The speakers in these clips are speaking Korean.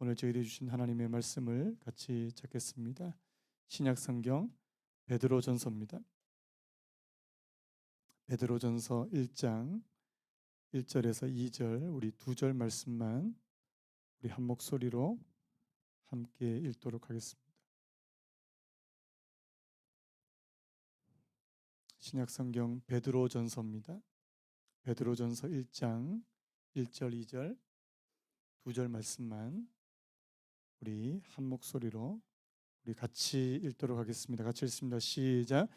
오늘 저희들이 주신 하나님의 말씀을 같이 찾겠습니다. 신약성경 베드로전서입니다. 베드로전서 1장 1절에서 2절 우리 두 절 말씀만 우리 한 목소리로 함께 읽도록 하겠습니다. 신약성경 베드로전서입니다. 베드로전서 1장 1절 2절 두 절 말씀만 우리 한 목소리로 우리 같이 읽도록 하겠습니다. 같이 읽습니다. 시작.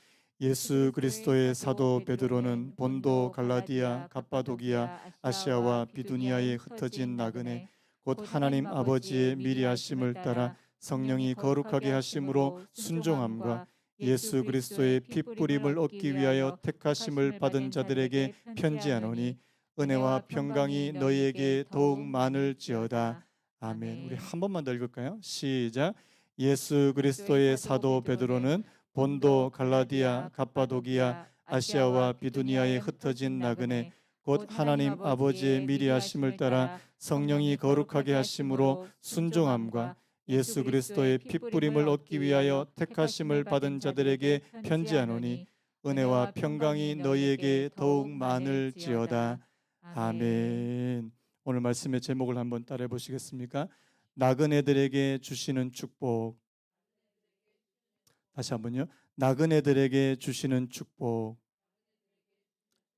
예수 그리스도의 사도 베드로는 본도, 갈라디아, 갑바도기아, 아시아와 비두니아에 흩어진 나그네 곧 하나님 아버지의 미리 하심을 따라 성령이 거룩하게 하심으로 순종함과 예수 그리스도의 핏부림을 얻기 위하여 택하심을 받은 자들에게 편지하노니 은혜와 평강이 너희에게 더욱 많을지어다. 아멘. 우리 한 번만 더 읽을까요? 시작. 예수 그리스도의 사도 베드로는 본도, 갈라디아, 갑바도기아, 아시아와 비두니아에 흩어진 나그네 곧 하나님 아버지의 미리 하심을 따라 성령이 거룩하게 하심으로 순종함과 예수 그리스도의 핏부림을 얻기 위하여 택하심을 받은 자들에게 편지하노니 은혜와 평강이 너희에게 더욱 많을지어다. 아멘. 오늘 말씀의 제목을 한번 따라해 보시겠습니까? 나그네들에게 주시는 축복. 다시 한번요. 나그네들에게 주시는 축복.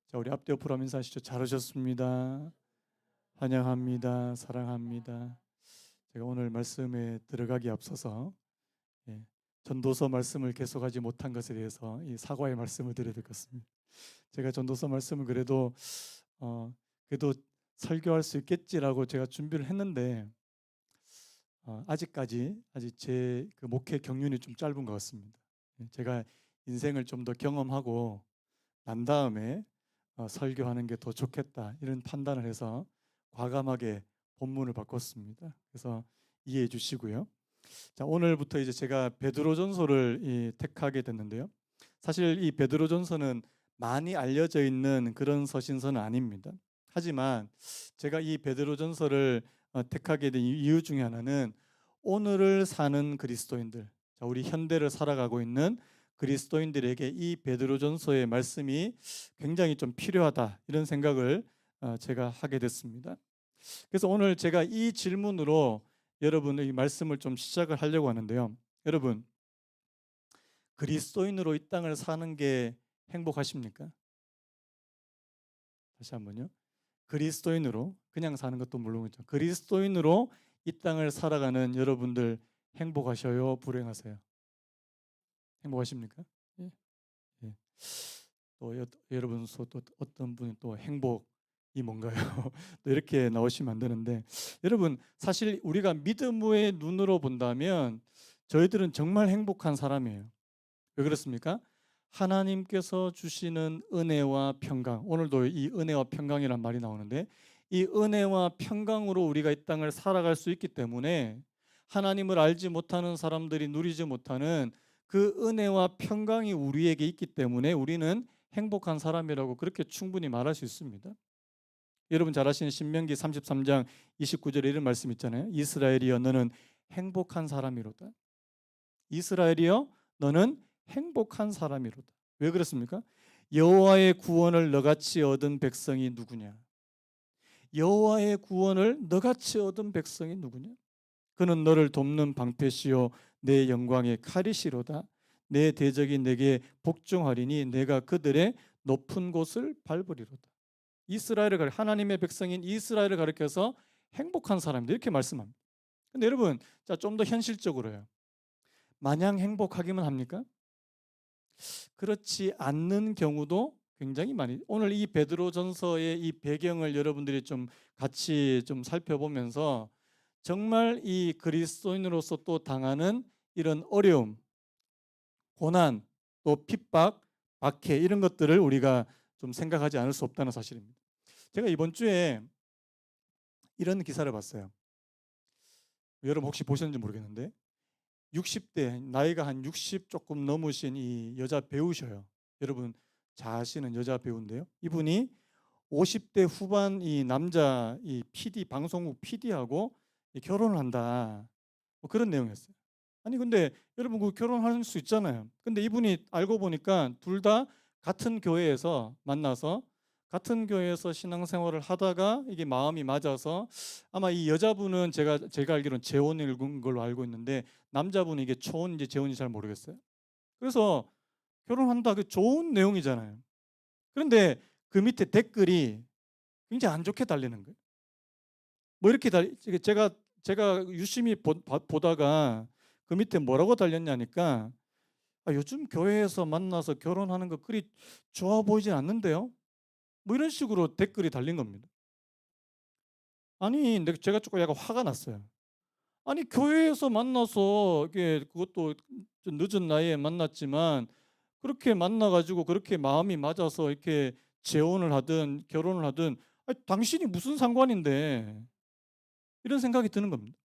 자, 우리 앞뒤 옆으로 하면서 하시죠. 잘하셨습니다. 환영합니다. 사랑합니다. 제가 오늘 말씀에 들어가기 앞서서 전도서 말씀을 계속하지 못한 것에 대해서 이 사과의 말씀을 드려야 될 것 같습니다. 제가 전도서 말씀을 그래도 설교할 수 있겠지라고 제가 준비를 했는데 아직 제 그 목회 경륜이 좀 짧은 것 같습니다. 제가 인생을 좀 더 경험하고 난 다음에 설교하는 게 더 좋겠다 이런 판단을 해서 과감하게 본문을 바꿨습니다. 그래서 이해해 주시고요. 자, 오늘부터 이제 제가 베드로전서를 택하게 됐는데요. 사실 이 베드로전서는 많이 알려져 있는 그런 서신서는 아닙니다. 하지만 제가 이 베드로전서를 택하게 된 이유 중에 하나는 오늘을 사는 그리스도인들, 자, 우리 현대를 살아가고 있는 그리스도인들에게 이 베드로전서의 말씀이 굉장히 좀 필요하다 이런 생각을 제가 하게 됐습니다. 그래서 오늘 제가 이 질문으로 여러분의 말씀을 좀 시작을 하려고 하는데요. 여러분, 그리스도인으로 이 땅을 사는 게 행복하십니까? 다시 한번요. 그리스도인으로 그냥 사는 것도 물론이죠. 그리스도인으로 이 땅을 살아가는 여러분들 행복하셔요? 불행하세요? 행복하십니까? 예. 예. 또 여러분 또 어떤 분이 또 행복이 뭔가요? 또 이렇게 나오시면 안 되는데 여러분 사실 우리가 믿음의 눈으로 본다면 저희들은 정말 행복한 사람이에요. 왜 그렇습니까? 하나님께서 주시는 은혜와 평강, 오늘도 이 은혜와 평강이란 말이 나오는데 이 은혜와 평강으로 우리가 이 땅을 살아갈 수 있기 때문에 하나님을 알지 못하는 사람들이 누리지 못하는 그 은혜와 평강이 우리에게 있기 때문에 우리는 행복한 사람이라고 그렇게 충분히 말할 수 있습니다. 여러분 잘 아시는 신명기 33장 29절에 이런 말씀 있잖아요. 이스라엘이여 너는 행복한 사람이로다. 이스라엘이여 너는 행복한 사람이로다. 왜 그렇습니까? 여호와의 구원을 너같이 얻은 백성이 누구냐? 여호와의 구원을 너같이 얻은 백성이 누구냐? 그는 너를 돕는 방패시요 내 영광의 칼이시로다. 내 대적이 내게 복종하리니 내가 그들의 높은 곳을 밟으리로다. 이스라엘을 하나님의 백성인 이스라엘을 가리켜서 행복한 사람들 이렇게 말씀합니다. 근데 여러분, 자, 좀 더 현실적으로요. 마냥 행복하기만 합니까? 그렇지 않는 경우도 굉장히 많이. 오늘 이 베드로전서의 이 배경을 여러분들이 좀 같이 좀 살펴보면서 정말 이 그리스도인으로서 또 당하는 이런 어려움, 고난, 또 핍박, 박해 이런 것들을 우리가 좀 생각하지 않을 수 없다는 사실입니다. 제가 이번 주에 이런 기사를 봤어요. 여러분 혹시 보셨는지 모르겠는데 60대 나이가 한 60 조금 넘으신 이 여자 배우셔요. 여러분 잘 아시는 여자 배우인데요. 이분이 50대 후반 이 남자 이 PD 방송국 PD하고 결혼을 한다. 뭐 그런 내용이었어요. 아니 근데 여러분 그 결혼할 수 있잖아요. 근데 이분이 알고 보니까 둘 다 같은 교회에서 만나서 같은 교회에서 신앙생활을 하다가 이게 마음이 맞아서 아마 이 여자분은 제가 알기로는 재혼을 군 걸로 알고 있는데 남자분은 이게 초혼인지 재혼인지 잘 모르겠어요. 그래서 결혼한다 그 좋은 내용이잖아요. 그런데 그 밑에 댓글이 굉장히 안 좋게 달리는 거예요. 뭐 이렇게 제가 유심히 보다가 그 밑에 뭐라고 달렸냐니까 요즘 교회에서 만나서 결혼하는 거 그리 좋아 보이진 않는데요. 뭐 이런 식으로 댓글이 달린 겁니다. 아니 근데 제가 조금 약간 화가 났어요. 아니 교회에서 만나서 이게 그것도 좀 늦은 나이에 만났지만 그렇게 만나 가지고 그렇게 마음이 맞아서 이렇게 재혼을 하든 결혼을 하든 당신이 무슨 상관인데 이런 생각이 드는 겁니다.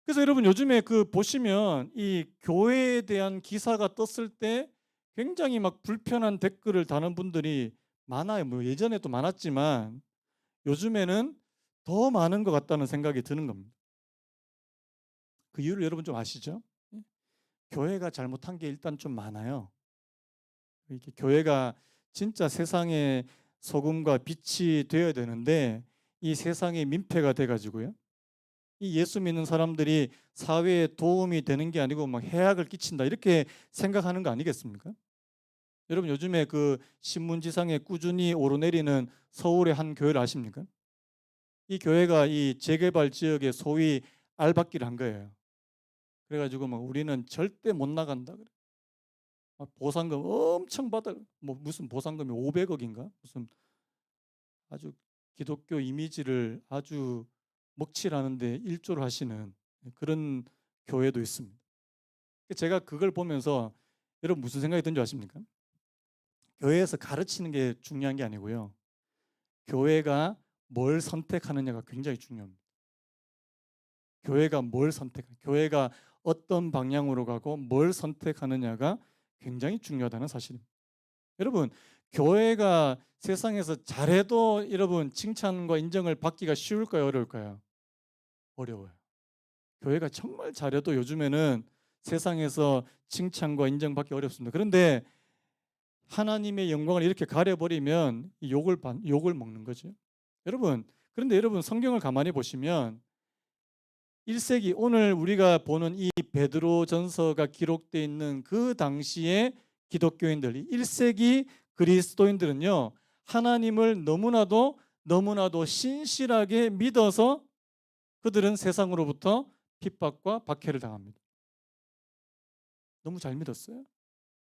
그래서 여러분 요즘에 그 보시면 이 교회에 대한 기사가 떴을 때 굉장히 막 불편한 댓글을 다는 분들이 많아요. 뭐 예전에도 많았지만 요즘에는 더 많은 것 같다는 생각이 드는 겁니다. 그 이유를 여러분 좀 아시죠? 예? 교회가 잘못한 게 일단 좀 많아요. 이렇게 교회가 진짜 세상의 소금과 빛이 되어야 되는데 이 세상의 민폐가 돼 가지고요. 이 예수 믿는 사람들이 사회에 도움이 되는 게 아니고 막 해악을 끼친다 이렇게 생각하는 거 아니겠습니까? 여러분 요즘에 그 신문지상에 꾸준히 오르내리는 서울의 한 교회를 아십니까? 이 교회가 이 재개발 지역에 소위 알박기를 한 거예요. 그래가지고 막 우리는 절대 못 나간다 그래. 막 보상금 엄청 받아. 뭐 무슨 보상금이 500억인가? 무슨 아주 기독교 이미지를 아주 먹칠하는데 일조를 하시는 그런 교회도 있습니다. 제가 그걸 보면서 여러분 무슨 생각이 든 줄 아십니까? 교회에서 가르치는 게 중요한 게 아니고요. 교회가 뭘 선택하느냐가 굉장히 중요합니다. 교회가 어떤 방향으로 가고 뭘 선택하느냐가 굉장히 중요하다는 사실입니다. 여러분, 교회가 세상에서 잘해도 여러분 칭찬과 인정을 받기가 쉬울까요, 어려울까요? 어려워요. 교회가 정말 잘해도 요즘에는 세상에서 칭찬과 인정받기 어렵습니다. 그런데 하나님의 영광을 이렇게 가려버리면 욕을 먹는 거죠. 여러분, 그런데 여러분 성경을 가만히 보시면 1세기 오늘 우리가 보는 이 베드로전서가 기록되어 있는 그 당시의 기독교인들, 1세기 그리스도인들은요. 하나님을 너무나도 신실하게 믿어서 그들은 세상으로부터 핍박과 박해를 당합니다. 너무 잘 믿었어요.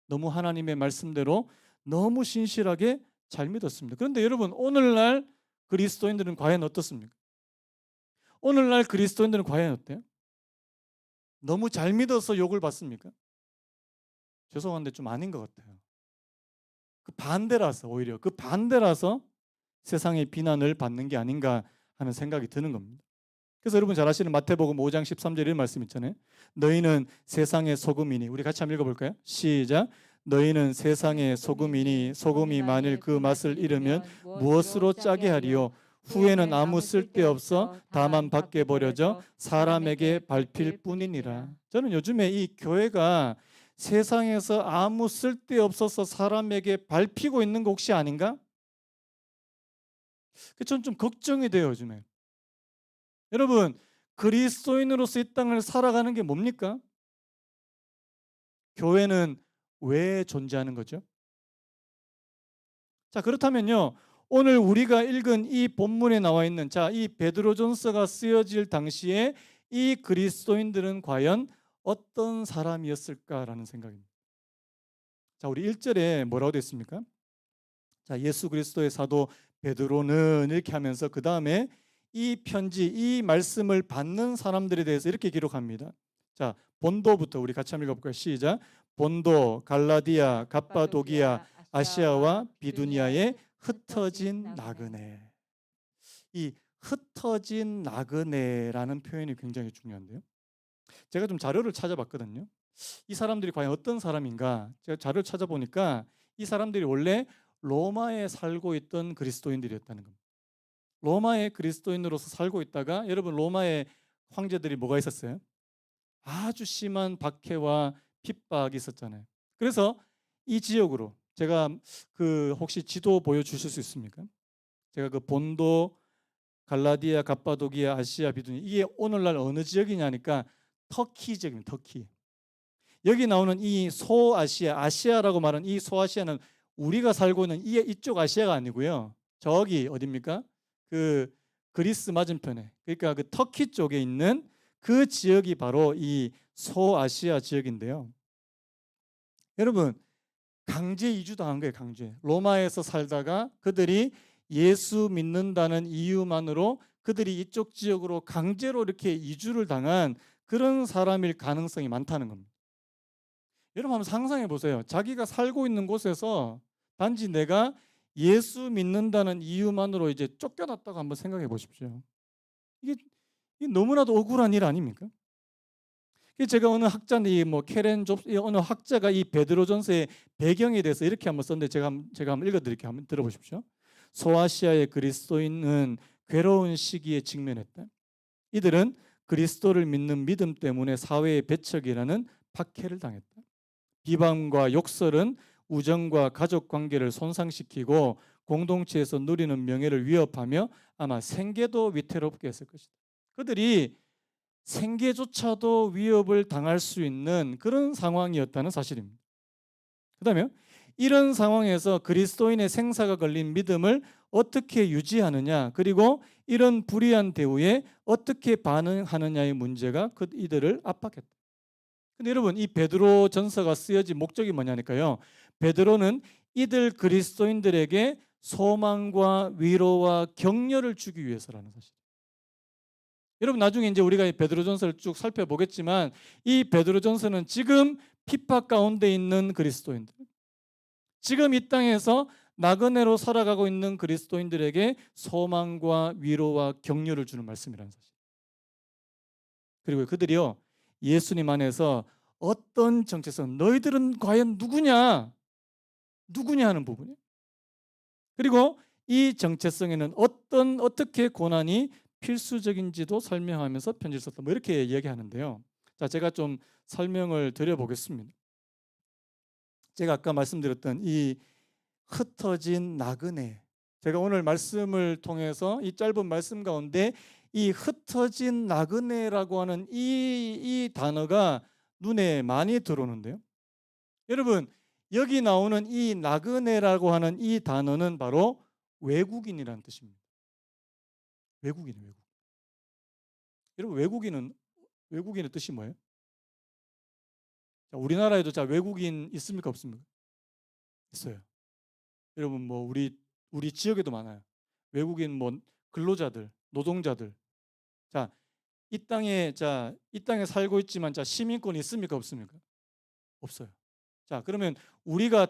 너무 하나님의 말씀대로 너무 신실하게 잘 믿었습니다. 그런데 여러분 오늘날 그리스도인들은 과연 어떻습니까? 오늘날 그리스도인들은 과연 어때요? 너무 잘 믿어서 욕을 받습니까? 죄송한데 좀 아닌 것 같아요. 그 반대라서 오히려 그 반대라서 세상의 비난을 받는 게 아닌가 하는 생각이 드는 겁니다. 그래서 여러분 잘 아시는 마태복음 5장 13절 이런 말씀 있잖아요. 너희는 세상의 소금이니 우리 같이 한번 읽어볼까요? 시작. 너희는 세상의 소금이니 소금이 만일 그 맛을 잃으면 무엇으로 짜게 하리요? 후에는 아무 쓸데없어 다만 밖에 버려져 사람에게 밟힐 뿐이니라. 저는 요즘에 이 교회가 세상에서 아무 쓸데없어서 사람에게 밟히고 있는 거 혹시 아닌가? 저는 좀 걱정이 돼요 요즘에. 여러분 그리스도인으로서 이 땅을 살아가는 게 뭡니까? 교회는 왜 존재하는 거죠? 자, 그렇다면요. 오늘 우리가 읽은 이 본문에 나와 있는 이 베드로전서가 쓰여질 당시에 이 그리스도인들은 과연 어떤 사람이었을까라는 생각입니다. 자, 우리 1절에 뭐라고 되어 있습니까? 자, 예수 그리스도의 사도 베드로는 이렇게 하면서 그다음에 이 편지, 이 말씀을 받는 사람들에 대해서 이렇게 기록합니다. 자, 본도부터 우리 같이 한번 읽어볼까요? 시작. 본도, 갈라디아, 갑바도기아, 아시아와 비두니아에 흩어진 나그네. 이 흩어진 나그네라는 표현이 굉장히 중요한데요. 제가 좀 자료를 찾아봤거든요. 이 사람들이 과연 어떤 사람인가? 제가 자료를 찾아보니까 이 사람들이 원래 로마에 살고 있던 그리스도인들이었다는 겁니다. 로마의 그리스도인으로서 살고 있다가 여러분 로마의 황제들이 뭐가 있었어요? 아주 심한 박해와 핍박이 있었잖아요. 그래서 이 지역으로 제가 그 혹시 지도 보여주실 수 있습니까? 제가 그 본도, 갈라디아, 갑바도기아, 아시아, 비두니 이게 오늘날 어느 지역이냐니까 터키 지역입니다. 터키. 여기 나오는 이 소아시아, 아시아라고 말하는 이 소아시아는 우리가 살고 있는 이쪽 아시아가 아니고요. 저기 어딥니까? 그 그리스 맞은편에, 그러니까 그 터키 쪽에 있는 그 지역이 바로 이 소아시아 지역인데요. 여러분, 강제 이주당한 거예요. 강제. 로마에서 살다가 그들이 예수 믿는다는 이유만으로 그들이 이쪽 지역으로 강제로 이렇게 이주를 당한 그런 사람일 가능성이 많다는 겁니다. 여러분 한번 상상해 보세요. 자기가 살고 있는 곳에서 단지 내가 예수 믿는다는 이유만으로 이제 쫓겨났다고 한번 생각해 보십시오. 이게, 이게 너무나도 억울한 일 아닙니까? 제가 어느 학자인데 뭐 캐렌 잡스 어느 학자가 이 베드로전서의 배경에 대해서 이렇게 한번 썼는데 제가 한번 읽어드릴게요. 한번 들어보십시오. 소아시아의 그리스도인은 괴로운 시기에 직면했다. 이들은 그리스도를 믿는 믿음 때문에 사회의 배척이라는 박해를 당했다. 비방과 욕설은 우정과 가족 관계를 손상시키고 공동체에서 누리는 명예를 위협하며 아마 생계도 위태롭게 했을 것이다. 그들이 생계조차도 위협을 당할 수 있는 그런 상황이었다는 사실입니다. 그다음에 이런 상황에서 그리스도인의 생사가 걸린 믿음을 어떻게 유지하느냐, 그리고 이런 불의한 대우에 어떻게 반응하느냐의 문제가 이들을 압박했다. 근데 여러분, 이 베드로 전서가 쓰여진 목적이 뭐냐니까요. 베드로는 이들 그리스도인들에게 소망과 위로와 격려를 주기 위해서라는 사실. 여러분 나중에 이제 우리가 이 베드로전서를 쭉 살펴보겠지만 이 베드로전서는 지금 핍박 가운데 있는 그리스도인들, 지금 이 땅에서 나그네로 살아가고 있는 그리스도인들에게 소망과 위로와 격려를 주는 말씀이라는 사실. 그리고 그들이요 예수님 안에서 어떤 정체성, 너희들은 과연 누구냐 하는 부분이에요. 그리고 이 정체성에는 어떻게 고난이 필수적인지도 설명하면서 편지를 썼다. 뭐 이렇게 이야기하는데요. 자, 제가 좀 설명을 드려보겠습니다. 제가 아까 말씀드렸던 이 흩어진 나그네. 제가 오늘 말씀을 통해서 이 짧은 말씀 가운데 이 흩어진 나그네라고 하는 이 단어가 눈에 많이 들어오는데요. 여러분, 여기 나오는 이 나그네라고 하는 이 단어는 바로 외국인이라는 뜻입니다. 외국인. 여러분, 외국인의 뜻이 뭐예요? 자, 우리나라에도 자 외국인 있습니까 없습니까? 있어요. 여러분 뭐 우리 지역에도 많아요. 외국인 뭐 근로자들, 노동자들. 자, 이 땅에 살고 있지만 자 시민권이 있습니까 없습니까? 없어요. 자, 그러면 우리가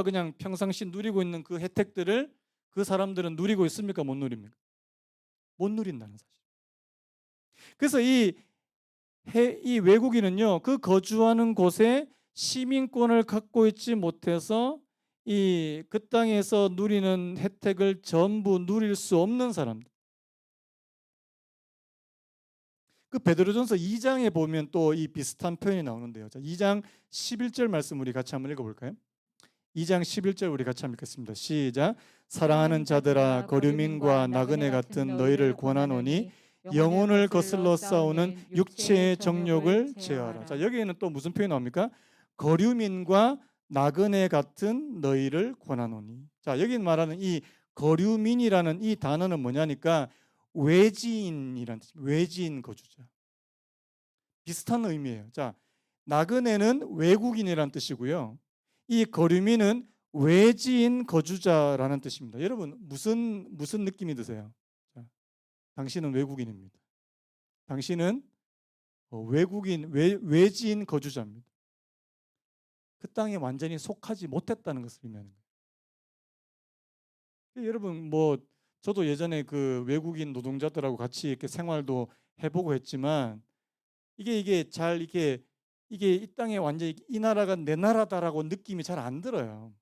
그냥 평상시 누리고 있는 그 혜택들을 그 사람들은 누리고 있습니까 못 누립니까? 못 누린다는 사실. 그래서 이 외국인은요, 그 거주하는 곳에 시민권을 갖고 있지 못해서 그 땅에서 누리는 혜택을 전부 누릴 수 없는 사람들. 그 베드로전서 2장에 보면 또 이 비슷한 표현이 나오는데요. 자, 2장 11절 말씀 우리 같이 한번 읽어볼까요? 2장 11절 우리 같이 한번 읽겠습니다. 시작. 사랑하는 자들아 거류민과 나그네 같은 너희를 권하노니 영혼을 거슬러 싸우는 육체의 정욕을 제어하라. 자, 여기에는 또 무슨 표현이 나옵니까? 거류민과 나그네 같은 너희를 권하노니. 자, 여기 말하는 이 거류민이라는 이 단어는 뭐냐니까 외지인이란 뜻, 외지인 거주자. 비슷한 의미예요. 자, 나그네는 외국인이란 뜻이고요. 이 거류민은 외지인 거주자라는 뜻입니다. 여러분 무슨 느낌이 드세요? 자, 당신은 외국인입니다. 당신은 외지인 거주자입니다. 그 땅에 완전히 속하지 못했다는 것을 의미하는 거예요. 여러분 뭐 저도 예전에 그 외국인 노동자들하고 같이 이렇게 생활도 해보고 했지만 이게 이 땅에 완전히 이 나라가 내 나라다라고 느낌이 잘 안 들어요.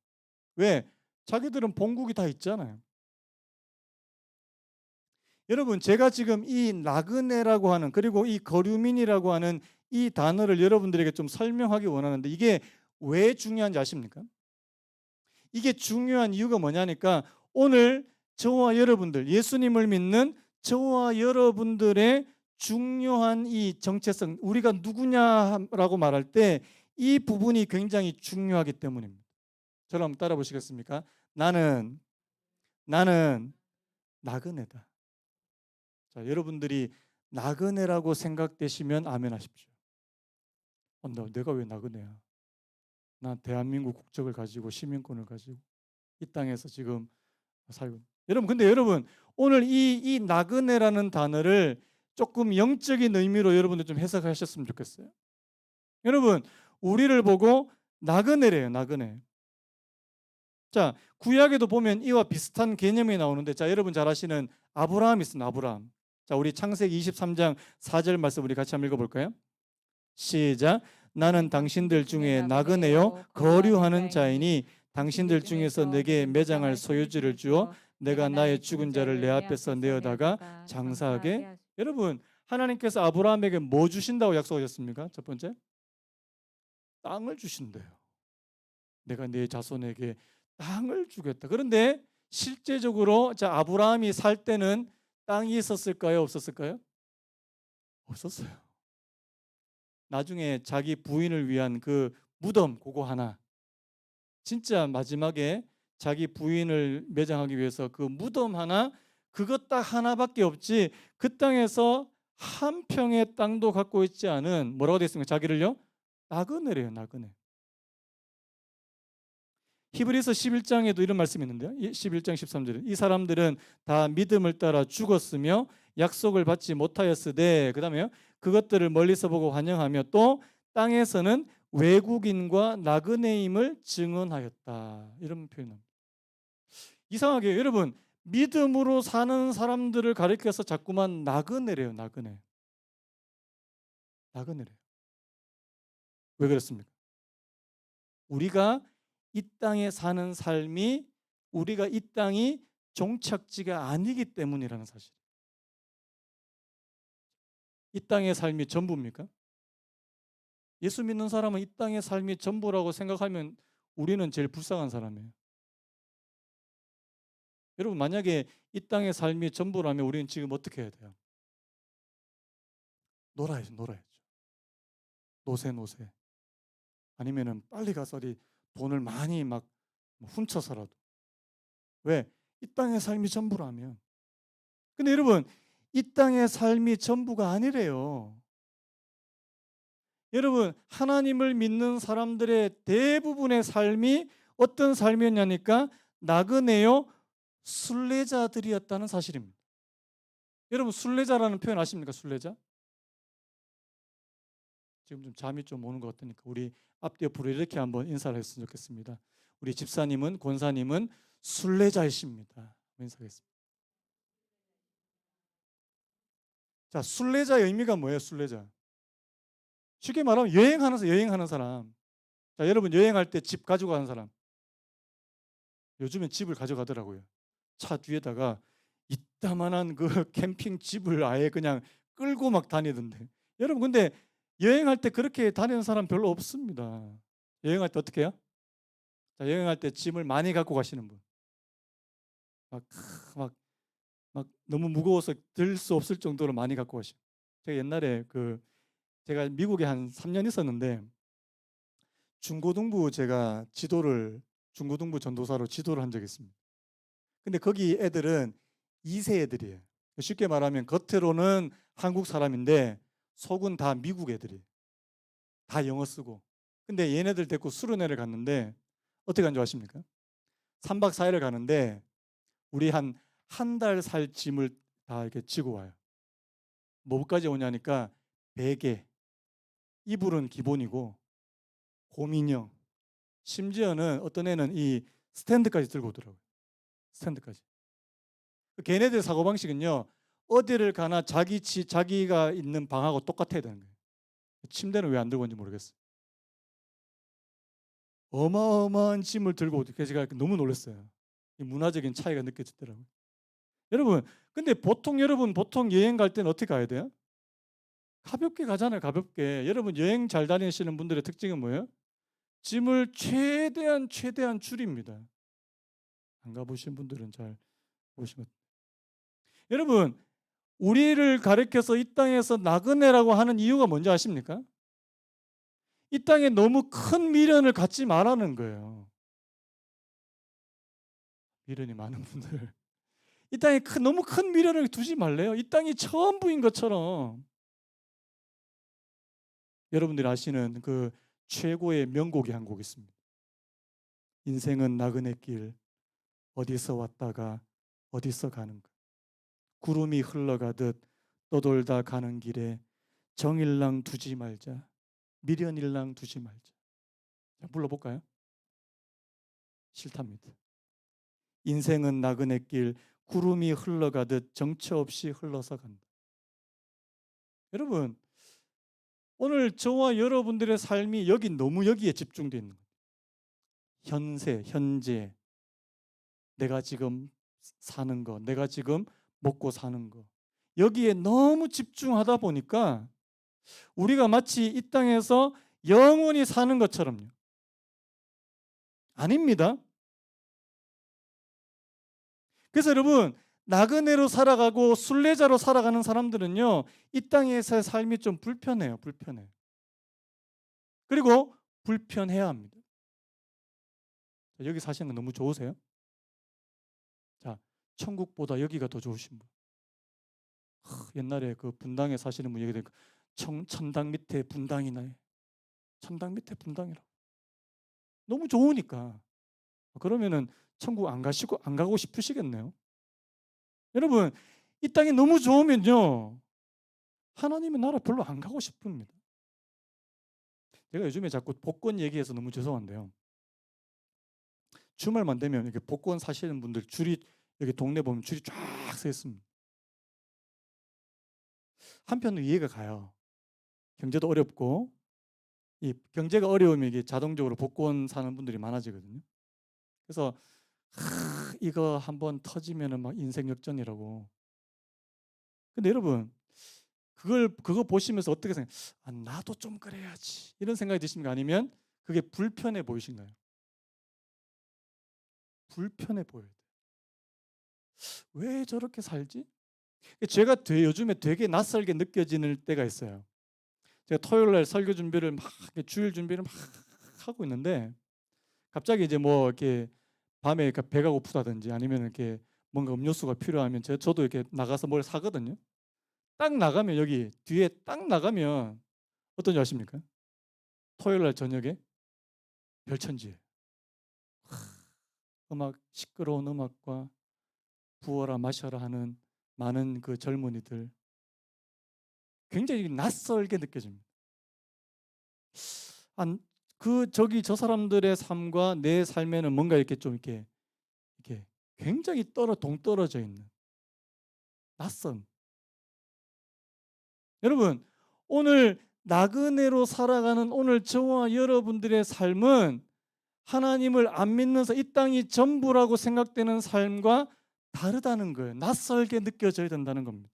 왜? 자기들은 본국이 다 있잖아요. 여러분 제가 지금 이 나그네라고 하는 그리고 이 거류민이라고 하는 이 단어를 여러분들에게 좀 설명하기 원하는데 이게 왜 중요한지 아십니까? 이게 중요한 이유가 뭐냐니까 오늘 저와 여러분들 예수님을 믿는 저와 여러분들의 중요한 이 정체성 우리가 누구냐라고 말할 때 이 부분이 굉장히 중요하기 때문입니다. 저를 한번 따라 보시겠습니까? 나는 나그네다. 자, 여러분들이 나그네라고 생각되시면 아멘 하십시오. 내가 왜 나그네야? 나 대한민국 국적을 가지고 시민권을 가지고 이 땅에서 지금 살고. 여러분, 오늘 이 나그네라는 단어를 조금 영적인 의미로 여러분들 좀 해석하셨으면 좋겠어요. 여러분, 우리를 보고 나그네래요, 나그네. 자, 구약에도 보면 이와 비슷한 개념이 나오는데, 자, 여러분 잘 아시는 아브라함 있습니다, 아브라함. 자, 우리 창세기 23장 4절 말씀 우리 같이 한번 읽어볼까요? 시작. 나는 당신들 중에 나그네요 거류하는 자이니 당신들 중에서 내게 매장할 소유지를 주어 내가 나의 죽은 자를 내 앞에서 내어다가 장사하게. 여러분, 하나님께서 아브라함에게 뭐 주신다고 약속하셨습니까? 첫 번째, 땅을 주신대요. 내가 내 자손에게 땅을 주겠다. 그런데 실제적으로 자 아브라함이 살 때는 땅이 있었을까요? 없었을까요? 없었어요. 나중에 자기 부인을 위한 그 무덤 그거 하나, 진짜 마지막에 자기 부인을 매장하기 위해서 그 무덤 하나, 그것 딱 하나밖에 없지 그 땅에서 한 평의 땅도 갖고 있지 않은 뭐라고 되어 있습니까? 자기를요? 나그네래요, 나그네. 히브리서 11장에도 이런 말씀이 있는데요. 11장 13절에 이 사람들은 다 믿음을 따라 죽었으며 약속을 받지 못하였으되 그다음에요. 그것들을 멀리서 보고 환영하며 또 땅에서는 외국인과 나그네임을 증언하였다. 이런 표현입니다. 이상하게 여러분 믿음으로 사는 사람들을 가리켜서 자꾸만 나그네래요. 나그네. 나그네래요. 왜 그렇습니까? 우리가 이 땅에 사는 삶이 우리가 이 땅이 종착지가 아니기 때문이라는 사실. 이 땅의 삶이 전부입니까? 예수 믿는 사람은 이 땅의 삶이 전부라고 생각하면 우리는 제일 불쌍한 사람이에요. 여러분 만약에 이 땅의 삶이 전부라면 우리는 지금 어떻게 해야 돼요? 놀아야죠, 놀아야죠. 노세. 아니면은 빨리 가서 어디 돈을 많이 막 훔쳐서라도. 왜? 이 땅의 삶이 전부라면. 근데 여러분 이 땅의 삶이 전부가 아니래요. 여러분 하나님을 믿는 사람들의 대부분의 삶이 어떤 삶이었냐니까 나그네요 순례자들이었다는 사실입니다. 여러분 순례자라는 표현 아십니까? 순례자? 지금 좀 잠이 좀 오는 것 같으니까 우리 앞뒤 옆으로 이렇게 한번 인사를 했으면 좋겠습니다. 우리 집사님은 권사님은 순례자이십니다. 인사하겠습니다. 자, 순례자의 의미가 뭐예요? 순례자. 쉽게 말하면 여행하는 사람. 자, 여러분 여행할 때 집 가지고 가는 사람. 요즘엔 집을 가져가더라고요. 차 뒤에다가 이따만한 그 캠핑 집을 아예 그냥 끌고 막 다니던데. 여러분 근데 여행할 때 그렇게 다니는 사람 별로 없습니다. 여행할 때 어떻게 해요? 자, 여행할 때 짐을 많이 갖고 가시는 분. 막, 막, 막 너무 무거워서 들 수 없을 정도로 많이 갖고 가시고. 제가 옛날에 제가 미국에 한 3년 있었는데 중고등부 제가 중고등부 전도사로 지도를 한 적이 있습니다. 근데 거기 애들은 2세 애들이에요. 쉽게 말하면 겉으로는 한국 사람인데 속은 다 미국 애들이에요. 다 영어 쓰고. 근데 얘네들 데리고 수련회를 갔는데 어떻게 간 줄 아십니까? 3박 4일을 가는데 우리 한 달 살 짐을 다 이렇게 지고 와요. 뭐까지 오냐니까 베개, 이불은 기본이고 곰인형, 심지어는 어떤 애는 이 스탠드까지 들고 오더라고요. 스탠드까지. 걔네들 사고방식은요. 어디를 가나 자기가 있는 방하고 똑같아야 되는 거예요. 침대는 왜 안 들고 온지 모르겠어요. 어마어마한 짐을 들고 오더라고요. 제가 너무 놀랐어요. 이 문화적인 차이가 느껴지더라고요. 여러분, 근데 보통 여행 갈 때는 어떻게 가야 돼요? 가볍게 가잖아요, 가볍게. 여러분, 여행 잘 다니시는 분들의 특징은 뭐예요? 짐을 최대한 줄입니다. 안 가보신 분들은 잘 보시면. 여러분, 우리를 가리켜서 이 땅에서 나그네라고 하는 이유가 뭔지 아십니까? 이 땅에 너무 큰 미련을 갖지 말라는 거예요. 미련이 많은 분들. 이 땅에 너무 큰 미련을 두지 말래요. 이 땅이 전부인 것처럼. 여러분들이 아시는 그 최고의 명곡이 한 곡 있습니다. 인생은 나그네 길, 어디서 왔다가 어디서 가는가. 구름이 흘러가듯 떠돌다 가는 길에 정일랑 두지 말자. 미련일랑 두지 말자. 자, 불러볼까요? 싫답니다. 인생은 나그네 길, 구름이 흘러가듯 정처 없이 흘러서 간다. 여러분, 오늘 저와 여러분들의 삶이 너무 여기에 집중되어 있는 거예요. 현재, 내가 지금 사는 거, 내가 지금 먹고 사는 거. 여기에 너무 집중하다 보니까 우리가 마치 이 땅에서 영원히 사는 것처럼요. 아닙니다. 그래서 여러분, 나그네로 살아가고 순례자로 살아가는 사람들은요, 이 땅에서의 삶이 좀 불편해요. 그리고 불편해야 합니다. 여기 사시는 거 너무 좋으세요? 자, 천국보다 여기가 더 좋으신 분. 옛날에 그 분당에 사시는 분 얘기 들으니까 천당 밑에 분당이네. 천당 밑에 분당이라고. 너무 좋으니까. 그러면은 천국 안 가고 싶으시겠네요. 여러분, 이 땅이 너무 좋으면요, 하나님의 나라 별로 안 가고 싶습니다. 제가 요즘에 자꾸 복권 얘기해서 너무 죄송한데요. 주말만 되면 이렇게 복권 사시는 분들 여기 동네 보면 줄이 쫙 서 있습니다. 한편으로 이해가 가요. 경제도 어렵고, 이 경제가 어려우면 이게 자동적으로 복권 사는 분들이 많아지거든요. 그래서 이거 한번 터지면은 막 인생 역전이라고. 근데 여러분, 그거 보시면서 어떻게 생각해요? 나도 좀 그래야지. 이런 생각이 드십니까? 아니면 그게 불편해 보이신가요? 불편해 보여요. 왜 저렇게 살지? 제가 요즘에 되게 낯설게 느껴지는 때가 있어요. 제가 토요일 날 설교 준비를 막 주일 준비를 막 하고 있는데 갑자기 이제 뭐 이렇게 밤에 배가 고프다든지 아니면 이렇게 뭔가 음료수가 필요하면 저도 이렇게 나가서 뭘 사거든요. 딱 나가면 여기 뒤에 딱 나가면 어떤지 아십니까? 토요일 날 저녁에 별천지예요. 시끄러운 음악과 부어라 마셔라 하는 많은 그 젊은이들, 굉장히 낯설게 느껴집니다. 저 사람들의 삶과 내 삶에는 뭔가 이렇게 좀 이렇게 굉장히 동떨어져 있는 낯선. 여러분, 오늘 나그네로 살아가는 오늘 저와 여러분들의 삶은 하나님을 안 믿는서 이 땅이 전부라고 생각되는 삶과 다르다는 거예요. 낯설게 느껴져야 된다는 겁니다.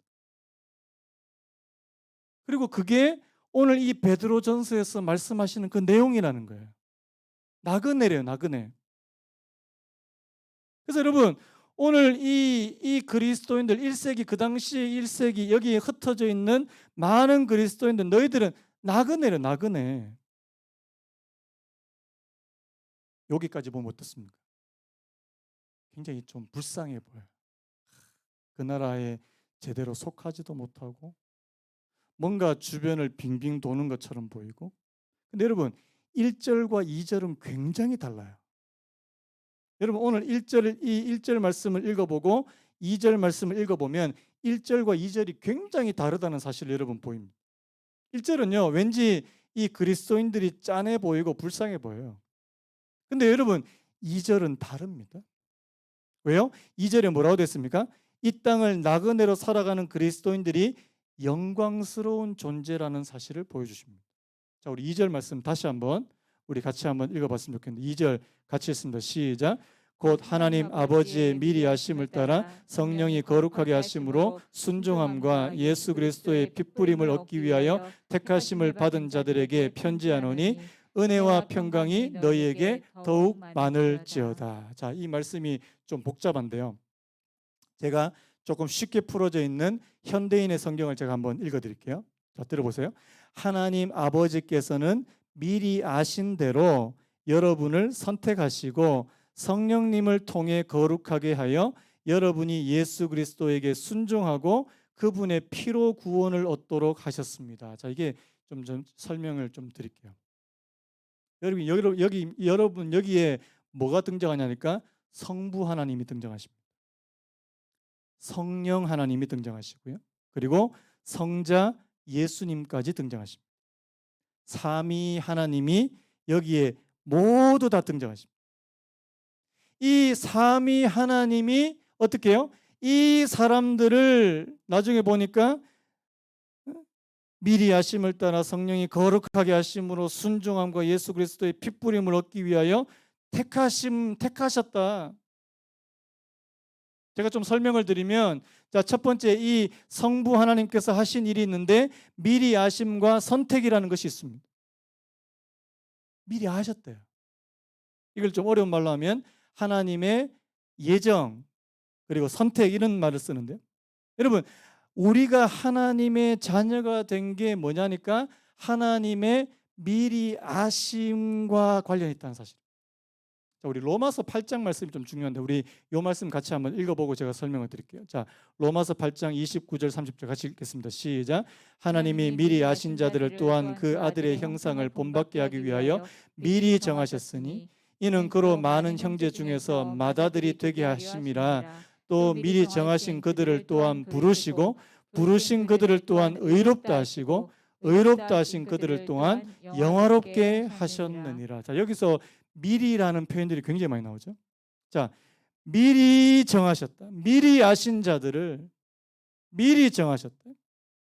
그리고 그게 오늘 이 베드로전서에서 말씀하시는 그 내용이라는 거예요. 나그네래요, 나그네. 그래서 여러분, 오늘 이 그리스도인들 1세기, 그 당시 1세기 여기에 흩어져 있는 많은 그리스도인들, 너희들은 나그네래, 나그네. 여기까지 보면 어떻습니까? 굉장히 좀 불쌍해 보여요. 그 나라에 제대로 속하지도 못하고 뭔가 주변을 빙빙 도는 것처럼 보이고. 근데 여러분, 1절과 2절은 굉장히 달라요. 여러분, 오늘 이 1절 말씀을 읽어보고 2절 말씀을 읽어보면 1절과 2절이 굉장히 다르다는 사실을 여러분 보입니다. 1절은요, 왠지 이 그리스도인들이 짠해 보이고 불쌍해 보여요. 근데 여러분, 2절은 다릅니다. 왜요? 2절에 뭐라고 됐습니까? 이 땅을 나그네로 살아가는 그리스도인들이 영광스러운 존재라는 사실을 보여주십니다. 자, 우리 2절 말씀 다시 한번 우리 같이 한번 읽어봤으면 좋겠는데 2절 같이 했습니다. 시작. 곧 하나님 아버지의 미리 하심을 따라 성령이 거룩하게 하심으로 순종함과 예수 그리스도의 핏부림을 얻기 위하여 택하심을 받은 자들에게 편지하노니 은혜와 평강이 너희에게 더욱 많을지어다. 자, 이 말씀이 좀 복잡한데요. 제가 조금 쉽게 풀어져 있는 현대인의 성경을 제가 한번 읽어드릴게요. 자, 들어보세요. 하나님 아버지께서는 미리 아신 대로 여러분을 선택하시고 성령님을 통해 거룩하게 하여 여러분이 예수 그리스도에게 순종하고 그분의 피로 구원을 얻도록 하셨습니다. 자, 이게 좀 설명을 좀 드릴게요. 여러분 여기에 뭐가 등장하냐니까 성부 하나님이 등장하십니다. 성령 하나님이 등장하시고요. 그리고 성자 예수님까지 등장하십니다. 삼위 하나님이 여기에 모두 다 등장하십니다. 이 삼위 하나님이 어떻게 해요? 이 사람들을 나중에 보니까 미리 하심을 따라 성령이 거룩하게 하심으로 순종함과 예수 그리스도의 핏부림을 얻기 위하여 택하셨다. 제가 좀 설명을 드리면, 자, 첫 번째 이 성부 하나님께서 하신 일이 있는데 미리 아심과 선택이라는 것이 있습니다. 미리 아셨대요. 이걸 좀 어려운 말로 하면 하나님의 예정 그리고 선택 이런 말을 쓰는데요. 여러분, 우리가 하나님의 자녀가 된 게 뭐냐니까 하나님의 미리 아심과 관련이 있다는 사실. 자, 우리 로마서 8장 말씀이 좀 중요한데 우리 요 말씀 같이 한번 읽어보고 제가 설명을 드릴게요. 자, 로마서 8장 29절 30절 같이 읽겠습니다. 시작. 하나님이 미리 아신 자들을 또한 그 아들의 형상을 본받게 하기 위하여 미리 정하셨으니 이는 그로 많은 형제 중에서 맏아들이 되게 하심이라. 또 미리 정하신 그들을 또한 부르시고 부르신 그들을 또한 의롭다 하시고 의롭다 하신 그들을 또한 영화롭게 하셨느니라. 자, 여기서 미리라는 표현들이 굉장히 많이 나오죠. 자, 미리 정하셨다. 미리 아신 자들을 미리 정하셨다.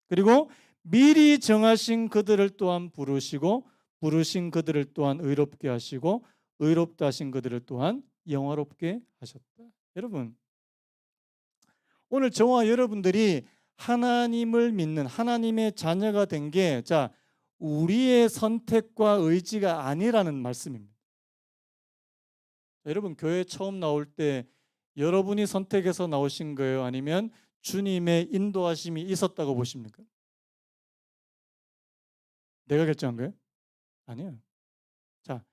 그리고 미리 정하신 그들을 또한 부르시고 부르신 그들을 또한 의롭게 하시고 의롭다 하신 그들을 또한 영화롭게 하셨다. 여러분, 오늘 저와 여러분들이 하나님을 믿는 하나님의 자녀가 된 게 자, 우리의 선택과 의지가 아니라는 말씀입니다. 여러분, 교회 처음 나올 때 여러분이 선택해서 나오신 거예요? 아니면 주님의 인도하심이 있었다고 보십니까? 내가 결정한 거예요? 아니에요. 자,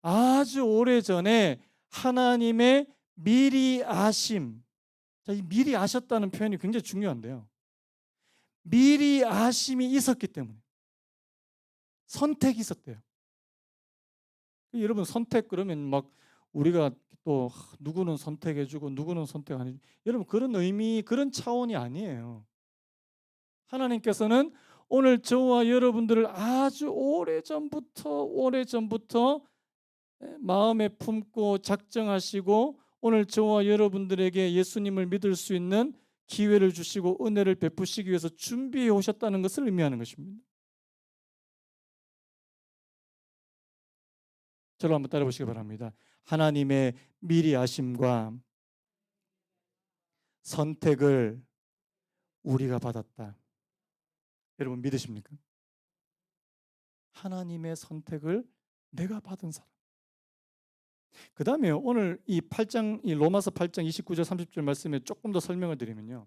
아주 오래전에 하나님의 미리 아심. 자, 이 미리 아셨다는 표현이 굉장히 중요한데요. 미리 아심이 있었기 때문에 선택이 있었대요. 여러분, 선택 그러면 막 우리가 또 누구는 선택해주고 누구는 선택 안 해주고, 여러분 그런 의미 그런 차원이 아니에요. 하나님께서는 오늘 저와 여러분들을 아주 오래전부터 마음에 품고 작정하시고 오늘 저와 여러분들에게 예수님을 믿을 수 있는 기회를 주시고 은혜를 베푸시기 위해서 준비해 오셨다는 것을 의미하는 것입니다. 저를 한번 따라 보시기 바랍니다. 하나님의 미리 아심과 선택을 우리가 받았다. 여러분 믿으십니까? 하나님의 선택을 내가 받은 사람. 그 다음에 오늘 이 로마서 8장 29절 30절 말씀에 조금 더 설명을 드리면요.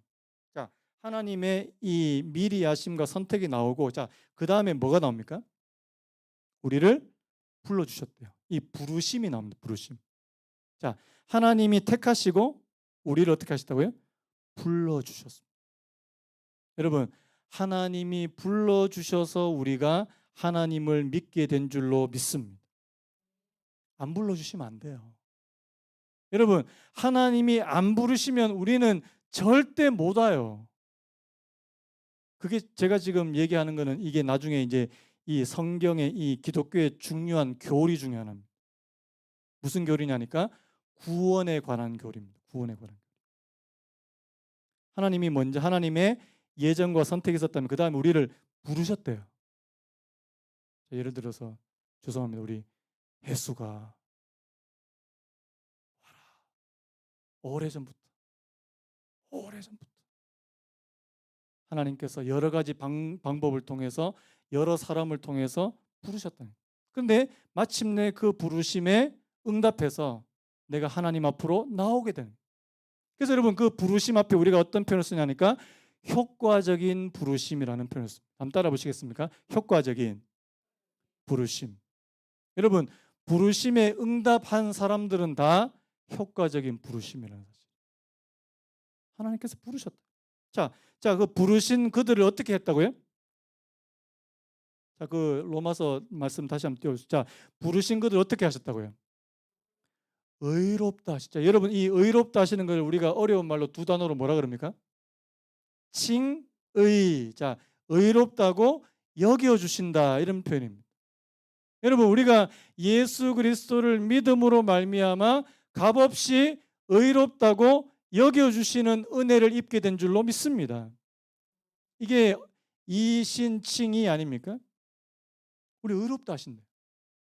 자, 하나님의 이 미리 아심과 선택이 나오고, 자, 그 다음에 뭐가 나옵니까? 우리를 불러주셨대요. 이 부르심이 나옵니다. 부르심. 자, 하나님이 택하시고 우리를 어떻게 하셨다고요? 불러주셨습니다. 여러분, 하나님이 불러주셔서 우리가 하나님을 믿게 된 줄로 믿습니다. 안 불러주시면 안 돼요. 여러분, 하나님이 안 부르시면 우리는 절대 못 와요. 그게 제가 지금 얘기하는 거는 이게 나중에 이제 이 성경의 이 기독교의 중요한 교리 중에 하나입니다. 무슨 교리냐니까 구원에 관한 교리입니다. 구원에 관한. 하나님이 먼저 하나님의 예정과 선택이 있었다면 그 다음에 우리를 부르셨대요. 예를 들어서 죄송합니다. 우리 혜수가 와라 오래전부터, 오래전부터 하나님께서 여러 가지 방법을 통해서 여러 사람을 통해서 부르셨다는 거예요. 그런데 마침내 그 부르심에 응답해서 내가 하나님 앞으로 나오게 되는 거예요. 그래서 여러분 그 부르심 앞에 우리가 어떤 표현을 쓰냐니까 효과적인 부르심이라는 표현을 씁니다. 한번 따라 보시겠습니까? 효과적인 부르심. 여러분 부르심에 응답한 사람들은 다 효과적인 부르심이라는 사실. 하나님께서 부르셨다. 그 부르신 그들을 어떻게 했다고요? 그 로마서 말씀 다시 한번 띄워주시죠. 부르신 그들 어떻게 하셨다고요? 의롭다 하시죠. 여러분 이 의롭다 하시는 걸 우리가 어려운 말로 두 단어로 뭐라 그럽니까? 칭의. 의롭다고 여겨 주신다 이런 표현입니다. 여러분 우리가 예수 그리스도를 믿음으로 말미암아 값없이 의롭다고 여겨 주시는 은혜를 입게 된 줄로 믿습니다. 이게 이신칭이 아닙니까? 우리 의롭다 하신대.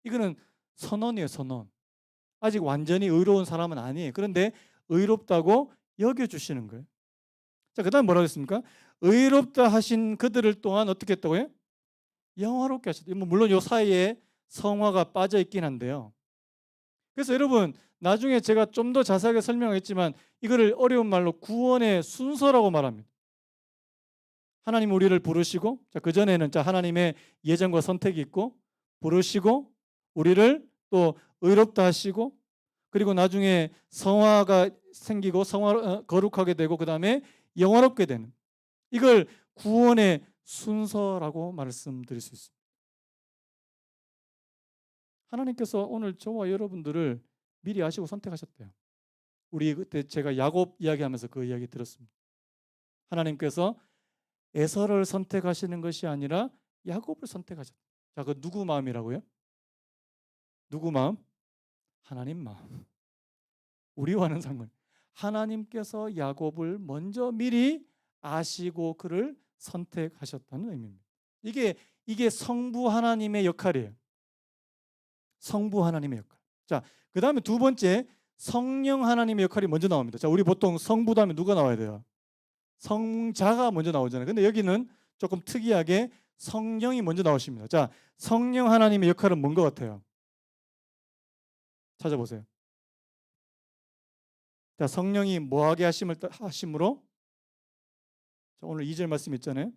이거는 선언이에요, 선언. 아직 완전히 의로운 사람은 아니에요. 그런데 의롭다고 여겨주시는 거예요. 그 다음 뭐라고 했습니까? 의롭다 하신 그들을 또한 어떻게 했다고요? 영화롭게 하셨다. 물론 이 사이에 성화가 빠져 있긴 한데요. 그래서 여러분 나중에 제가 좀 더 자세하게 설명했지만 이거를 어려운 말로 구원의 순서라고 말합니다. 하나님 우리를 부르시고 그전에는 하나님의 예정과 선택이 있고 부르시고 우리를 또 의롭다 하시고 그리고 나중에 성화가 생기고 거룩하게 되고 그 다음에 영화롭게 되는 이걸 구원의 순서라고 말씀드릴 수 있습니다. 하나님께서 오늘 저와 여러분들을 미리 아시고 선택하셨대요. 우리 그때 제가 야곱 이야기하면서 그 이야기 들었습니다. 하나님께서 에서를 선택하시는 것이 아니라 야곱을 선택하셨다. 그 누구 마음이라고요? 누구 마음? 하나님 마음. 우리와는 상관. 하나님께서 야곱을 먼저 미리 아시고 그를 선택하셨다는 의미입니다. 이게 성부 하나님의 역할이에요. 성부 하나님의 역할. 그다음에 두 번째 성령 하나님의 역할이 먼저 나옵니다. 우리 보통 성부 다음에 누가 나와야 돼요? 성자가 먼저 나오잖아요. 근데 여기는 조금 특이하게 성령이 먼저 나오십니다. 성령 하나님의 역할은 뭔 것 같아요? 찾아보세요. 성령이 뭐하게 하심으로? 오늘 2절 말씀 있잖아요.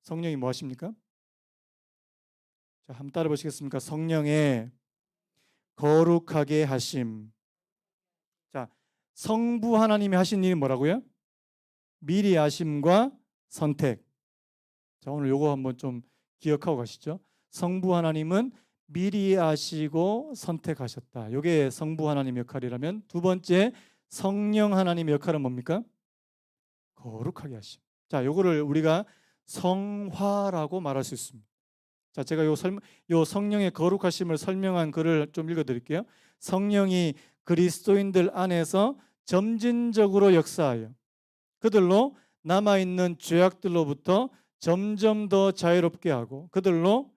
성령이 뭐 하십니까? 한번 따라 보시겠습니까? 성령의 거룩하게 하심. 성부 하나님이 하신 일이 뭐라고요? 미리 아심과 선택. 오늘 요거 한번 좀 기억하고 가시죠. 성부 하나님은 미리 아시고 선택하셨다. 이게 성부 하나님의 역할이라면 두 번째 성령 하나님의 역할은 뭡니까? 거룩하게 하심. 요거를 우리가 성화라고 말할 수 있습니다. 제가 요 성령의 거룩하심을 설명한 글을 좀 읽어드릴게요. 성령이 그리스도인들 안에서 점진적으로 역사하여 그들로 남아있는 죄악들로부터 점점 더 자유롭게 하고 그들로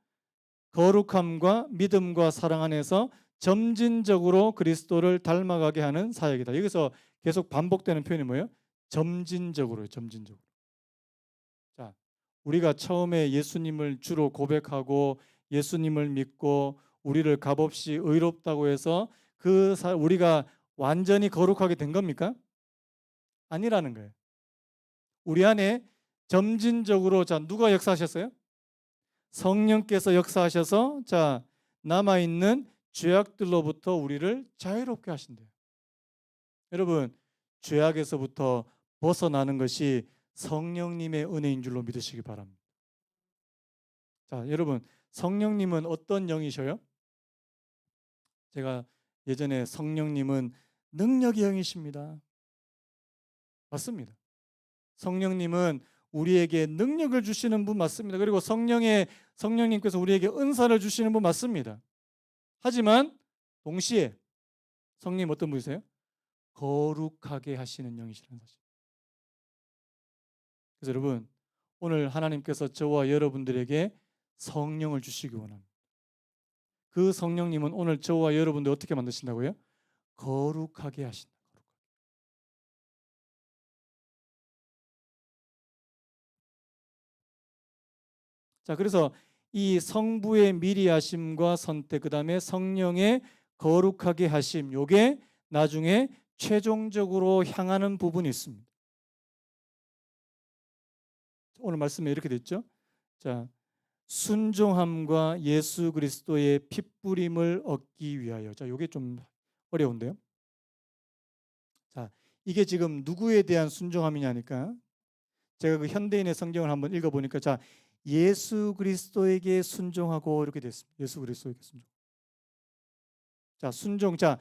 거룩함과 믿음과 사랑 안에서 점진적으로 그리스도를 닮아가게 하는 사역이다. 여기서 계속 반복되는 표현이 뭐예요? 점진적으로요. 점진적으로. 우리가 처음에 예수님을 주로 고백하고 예수님을 믿고 우리를 값없이 의롭다고 해서 우리가 완전히 거룩하게 된 겁니까? 아니라는 거예요. 우리 안에 점진적으로 누가 역사하셨어요? 성령께서 역사하셔서 남아있는 죄악들로부터 우리를 자유롭게 하신대요. 여러분 죄악에서부터 벗어나는 것이 성령님의 은혜인 줄로 믿으시기 바랍니다. 여러분 성령님은 어떤 영이셔요? 제가 예전에 성령님은 능력의 영이십니다. 맞습니다. 성령님은 우리에게 능력을 주시는 분 맞습니다. 그리고 성령님께서 우리에게 은사를 주시는 분 맞습니다. 하지만 동시에 성령님 어떤 분이세요? 거룩하게 하시는 영이시라는 사실. 그래서 여러분 오늘 하나님께서 저와 여러분들에게 성령을 주시기 원합니다. 그 성령님은 오늘 저와 여러분들 어떻게 만드신다고요? 거룩하게 하신다. 자, 그래서 이 성부의 미리 하심과 선택, 그다음에 성령의 거룩하게 하심, 요게 나중에 최종적으로 향하는 부분이 있습니다. 오늘 말씀에 이렇게 됐죠. 자, 순종함과 예수 그리스도의 핏부림을 얻기 위하여. 자, 요게 좀 어려운데요. 자, 이게 지금 누구에 대한 순종함이냐니까 제가 그 현대인의 성경을 한번 읽어보니까 자, 예수 그리스도에게 순종하고 이렇게 됐습니다. 예수 그리스도에게 순종. 자, 순종. 자,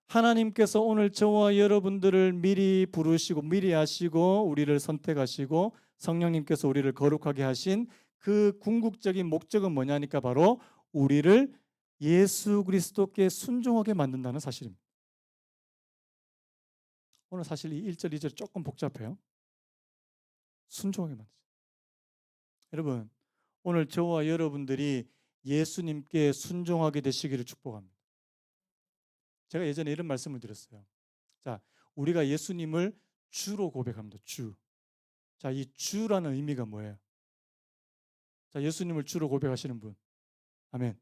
하나님께서 오늘 저와 여러분들을 미리 부르시고 미리 하시고 우리를 선택하시고 성령님께서 우리를 거룩하게 하신 그 궁극적인 목적은 뭐냐니까 바로 우리를 예수 그리스도께 순종하게 만든다는 사실입니다. 오늘 사실 이 1절, 2절 조금 복잡해요. 순종하게 만드죠. 여러분, 오늘 저와 여러분들이 예수님께 순종하게 되시기를 축복합니다. 제가 예전에 이런 말씀을 드렸어요. 자, 우리가 예수님을 주로 고백합니다. 주. 자, 이 주라는 의미가 뭐예요? 자, 예수님을 주로 고백하시는 분. 아멘.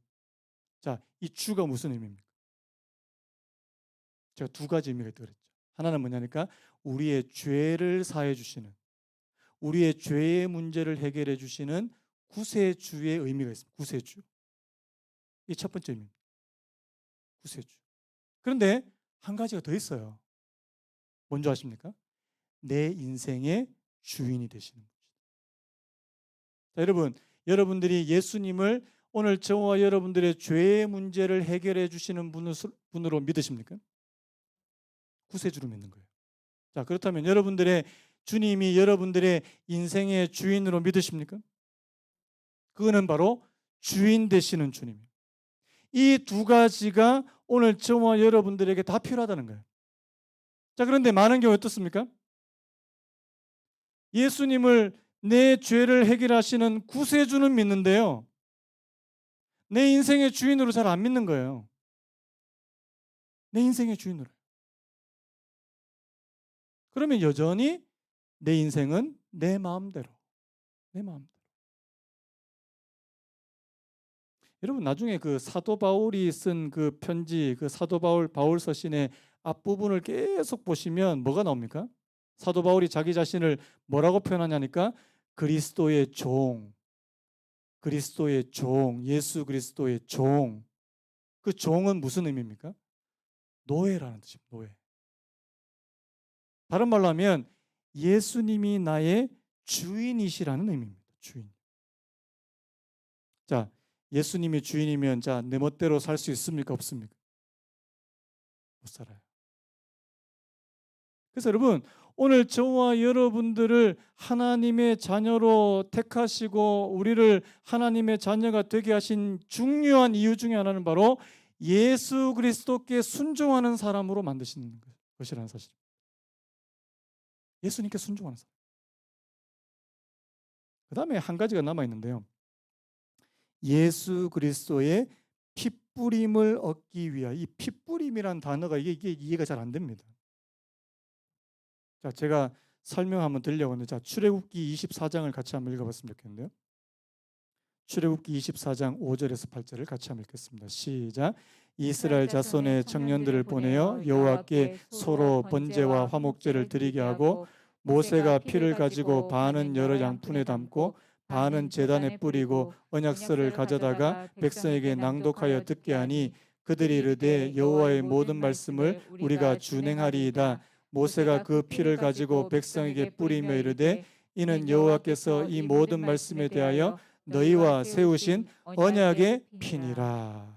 자, 이 주가 무슨 의미입니까? 제가 두 가지 의미가 있다고 그랬죠. 하나는 뭐냐니까 우리의 죄를 사해 주시는, 우리의 죄의 문제를 해결해 주시는 구세주의 의미가 있습니다. 구세주. 이 첫 번째 의미입니다. 구세주. 그런데 한 가지가 더 있어요. 뭔지 아십니까? 내 인생의 주인이 되시는 분이다. 자, 여러분, 여러분들이 예수님을 오늘 저와 여러분들의 죄의 문제를 해결해 주시는 분으로 믿으십니까? 구세주로 믿는 거예요. 자, 그렇다면 여러분들의 주님이 여러분들의 인생의 주인으로 믿으십니까? 그거는 바로 주인 되시는 주님이에요. 이 두 가지가 오늘 저와 여러분들에게 다 필요하다는 거예요. 자, 그런데 많은 경우 어떻습니까? 예수님을 내 죄를 해결하시는 구세주는 믿는데요. 내 인생의 주인으로 잘 안 믿는 거예요. 내 인생의 주인으로. 그러면 여전히 내 인생은 내 마음대로. 내 마음대로. 여러분 나중에 그 사도 바울이 쓴 그 편지, 그 사도 바울 서신의 앞부분을 계속 보시면 뭐가 나옵니까? 사도 바울이 자기 자신을 뭐라고 표현하냐니까 그리스도의 종, 그리스도의 종, 예수 그리스도의 종. 그 종은 무슨 의미입니까? 노예라는 뜻입니다. 노예. 다른 말로 하면 예수님이 나의 주인이시라는 의미입니다. 주인. 자, 예수님이 주인이면 자, 내 멋대로 살 수 있습니까? 없습니까? 못 살아요. 그래서 여러분, 오늘 저와 여러분들을 하나님의 자녀로 택하시고 우리를 하나님의 자녀가 되게 하신 중요한 이유 중에 하나는 바로 예수 그리스도께 순종하는 사람으로 만드시는 것이라는 사실입니다. 예수님께 순종하는 사람. 그 다음에 한 가지가 남아있는데요. 예수 그리스도의 핏부림을 얻기 위하여. 이 핏부림이라는 단어가 이게 이해가 잘 안 됩니다. 자, 제가 설명 한번 드리려고 하는데 자, 출애굽기 24장을 같이 한번 읽어봤으면 좋겠는데요. 출애굽기 24장 5절에서 8절을 같이 한번 읽겠습니다. 시작. 이스라엘 자손의 청년들을 보내어 여호와께 소로 번제와 화목제를 드리게 하고 모세가 피를 가지고 반은 여러 양푼에 담고 반은 제단에 뿌리고 언약서를 가져다가 백성에게 낭독하여 듣게 하니 그들이 이르되 여호와의 모든 말씀을 우리가 준행하리이다. 모세가 그 피를 가지고 백성에게 뿌리며 이르되 이는 여호와께서 이 모든 말씀에 대하여 너희와 세우신 언약의 피니라.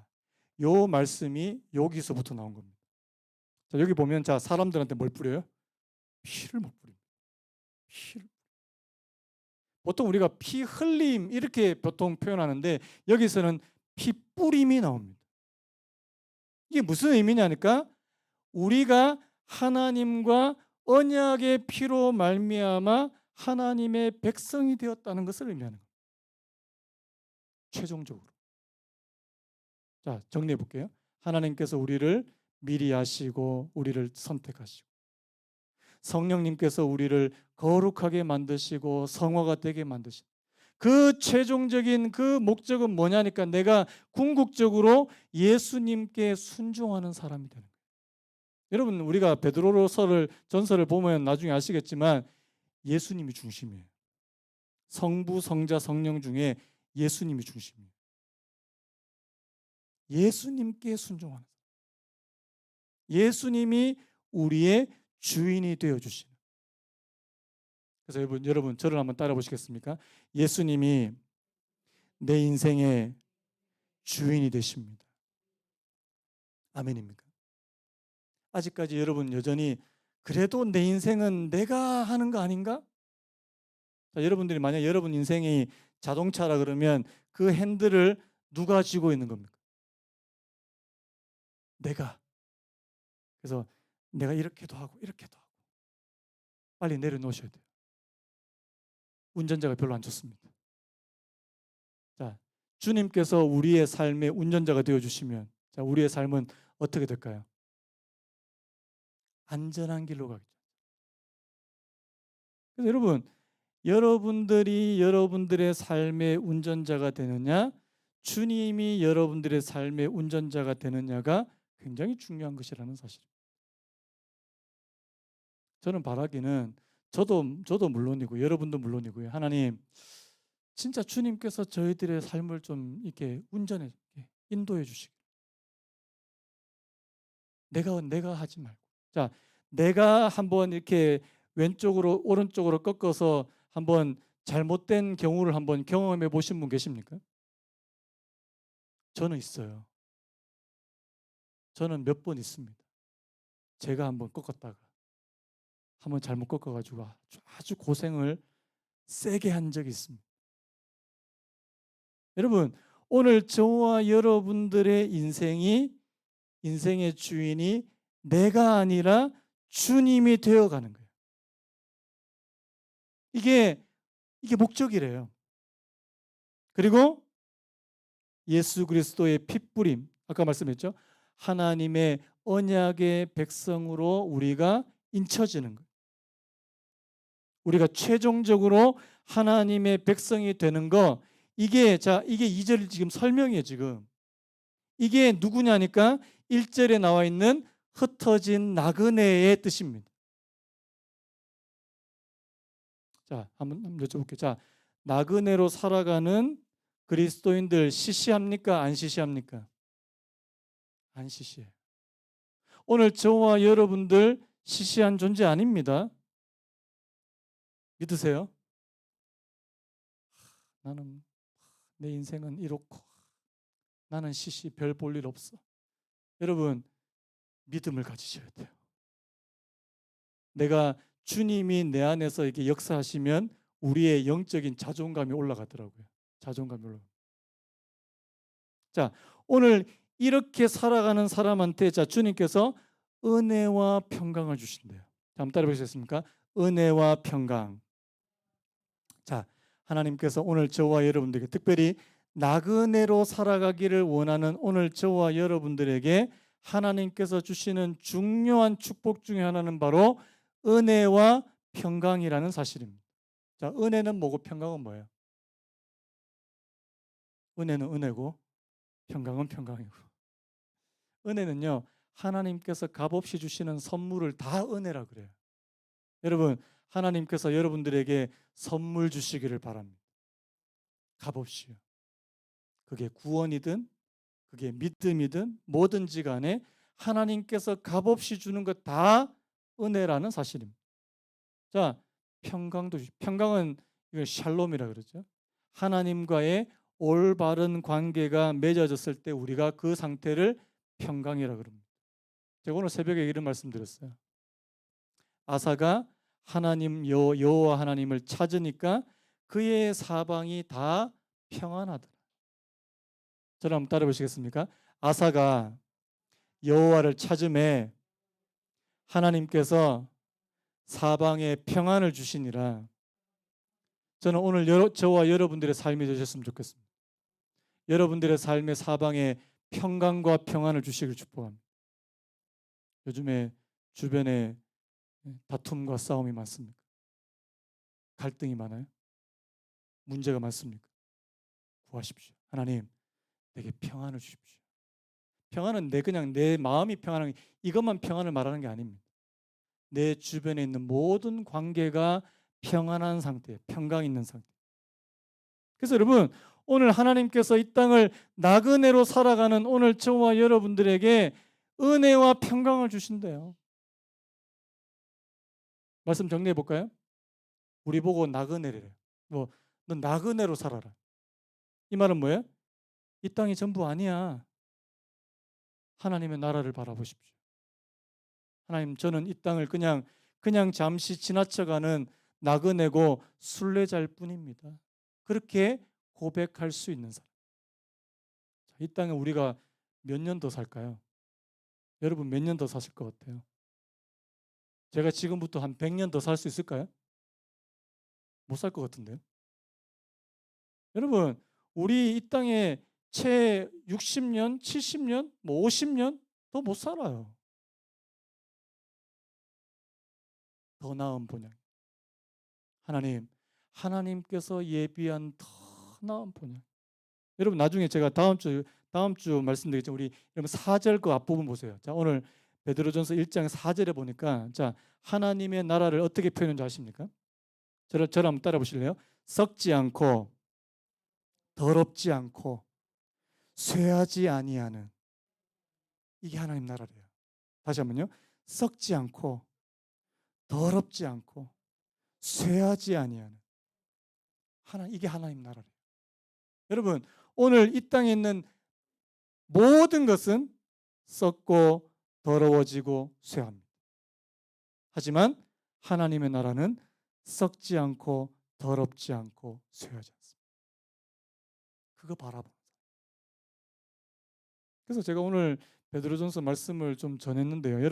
요 말씀이 여기서부터 나온 겁니다. 자, 여기 보면 자, 사람들한테 뭘 뿌려요? 피를 못 뿌립니다. 피를. 보통 우리가 피 흘림 이렇게 보통 표현하는데 여기서는 피 뿌림이 나옵니다. 이게 무슨 의미냐니까 우리가 하나님과 언약의 피로 말미암아 하나님의 백성이 되었다는 것을 의미하는 겁니다. 최종적으로. 자, 정리해 볼게요. 하나님께서 우리를 미리 아시고 우리를 선택하시고, 성령님께서 우리를 거룩하게 만드시고 성화가 되게 만드시고, 그 최종적인 그 목적은 뭐냐니까 내가 궁극적으로 예수님께 순종하는 사람이 되는 거예요. 여러분, 우리가 베드로서를 전서를 보면 나중에 아시겠지만 예수님이 중심이에요. 성부, 성자, 성령 중에 예수님이 중심이에요. 예수님께 순종하는, 예수님이 우리의 주인이 되어 주시는. 그래서 여러분 저를 한번 따라 보시겠습니까? 예수님이 내 인생의 주인이 되십니다. 아멘입니까? 아직까지 여러분 여전히 그래도 내 인생은 내가 하는 거 아닌가? 자, 여러분들이 만약 여러분 인생이 자동차라 그러면 그 핸들을 누가 쥐고 있는 겁니까? 내가. 그래서 내가 이렇게도 하고 이렇게도 하고 빨리 내려놓으셔야 돼요. 운전자가 별로 안 좋습니다. 자, 주님께서 우리의 삶의 운전자가 되어 주시면, 자, 우리의 삶은 어떻게 될까요? 안전한 길로 가겠죠. 그래서 여러분, 여러분들이 여러분들의 삶의 운전자가 되느냐, 주님이 여러분들의 삶의 운전자가 되느냐가 굉장히 중요한 것이라는 사실입니다. 저는 바라기는 저도 물론이고 여러분도 물론이고요. 하나님, 진짜 주님께서 저희들의 삶을 좀 이렇게 운전해, 인도해 주시기. 내가 하지 말고. 자, 내가 한번 이렇게 왼쪽으로 오른쪽으로 꺾어서 한번 잘못된 경우를 한번 경험해 보신 분 계십니까? 저는 있어요. 저는 몇 번 있습니다. 제가 한번 꺾었다가 한번 잘못 꺾어가지고 아주 고생을 세게 한 적이 있습니다. 여러분, 오늘 저와 여러분들의 인생의 주인이 내가 아니라 주님이 되어가는 거예요. 이게 목적이래요. 그리고 예수 그리스도의 핏부림, 아까 말씀했죠. 하나님의 언약의 백성으로 우리가 인쳐지는 거예요. 우리가 최종적으로 하나님의 백성이 되는 거, 이게 2절 지금 설명이에요, 지금. 이게 누구냐니까 1절에 나와 있는 흩어진 나그네의 뜻입니다. 자, 한번 여쭤볼게요. 자, 나그네로 살아가는 그리스도인들 시시합니까? 안 시시합니까? 안 시시해요. 오늘 저와 여러분들 시시한 존재 아닙니다. 믿으세요? 나는 내 인생은 이렇고 나는 시시 별 볼 일 없어. 여러분, 믿음을 가지셔야 돼요. 내가 주님이 내 안에서 이렇게 역사하시면 우리의 영적인 자존감이 올라가더라고요. 자존감이 올라가. 자, 오늘 이렇게 살아가는 사람한테 자, 주님께서 은혜와 평강을 주신대요. 자, 한번 따라 보시겠습니까? 은혜와 평강. 자, 하나님께서 오늘 저와 여러분들에게 특별히 나그네로 살아가기를 원하는 오늘 저와 여러분들에게 하나님께서 주시는 중요한 축복 중에 하나는 바로 은혜와 평강이라는 사실입니다. 자, 은혜는 뭐고 평강은 뭐예요? 은혜는 은혜고 평강은 평강이고. 은혜는요, 하나님께서 값없이 주시는 선물을 다 은혜라 그래요. 여러분, 하나님께서 여러분들에게 선물 주시기를 바랍니다. 값없이요. 그게 구원이든 그게 믿음이든 뭐든지 간에 하나님께서 값없이 주는 것 다 은혜라는 사실입니다. 자, 평강은 이걸 샬롬이라 그러죠. 하나님과의 올바른 관계가 맺어졌을 때 우리가 그 상태를 평강이라 그럽니다. 제가 오늘 새벽에 이런 말씀드렸어요. 아사가 여호와 하나님을 찾으니까 그의 사방이 다 평안하더라. 저를 한번 따라 보시겠습니까? 아사가 여호와를 찾음에 하나님께서 사방에 평안을 주시니라. 저는 오늘 저와 여러분들의 삶이 되셨으면 좋겠습니다. 여러분들의 삶의 사방에 평강과 평안을 주시길 축복합니다. 요즘에 주변에 다툼과 싸움이 많습니까? 갈등이 많아요? 문제가 많습니까? 구하십시오. 하나님, 내게 평안을 주십시오. 평안은 그냥 내 마음이 평안한 이것만 평안을 말하는 게 아닙니다. 내 주변에 있는 모든 관계가 평안한 상태, 평강 있는 상태. 그래서 여러분, 오늘 하나님께서 이 땅을 나그네로 살아가는 오늘 저와 여러분들에게 은혜와 평강을 주신대요. 말씀 정리해 볼까요? 우리 보고 나그네래요. 너 나그네로 살아라. 이 말은 뭐예요? 이 땅이 전부 아니야. 하나님의 나라를 바라보십시오. 하나님, 저는 이 땅을 그냥 잠시 지나쳐가는 나그네고 순례자일 뿐입니다. 그렇게 고백할 수 있는 사람. 이 땅에 우리가 몇 년 더 살까요? 여러분 몇 년 더 사실 것 같아요? 제가 지금부터 한 100년 더 살 수 있을까요? 못 살 것 같은데요. 여러분, 우리 이 땅에 채 60년, 70년, 뭐 50년 더 못 살아요. 더 나은 본향. 하나님께서 예비한 더 나은 본향. 여러분 나중에 제가 다음 주 말씀드리겠지만 우리 여러분 4절 그 앞부분 보세요. 자, 오늘 베드로전서 1장 4절에 보니까 자, 하나님의 나라를 어떻게 표현하는지 아십니까? 저를 한번 따라 보실래요? 썩지 않고 더럽지 않고 쇠하지 아니하는 이게 하나님 나라래요. 다시 한번요. 썩지 않고 더럽지 않고 쇠하지 아니하는 이게 하나님 나라래요. 여러분, 오늘 이 땅에 있는 모든 것은 썩고 더러워지고 쇠합니다. 하지만 하나님의 나라는 썩지 않고 더럽지 않고 쇠하지 않습니다. 그거 바라보는 사람. 그래서 제가 오늘 베드로전서 말씀을 좀 전했는데요.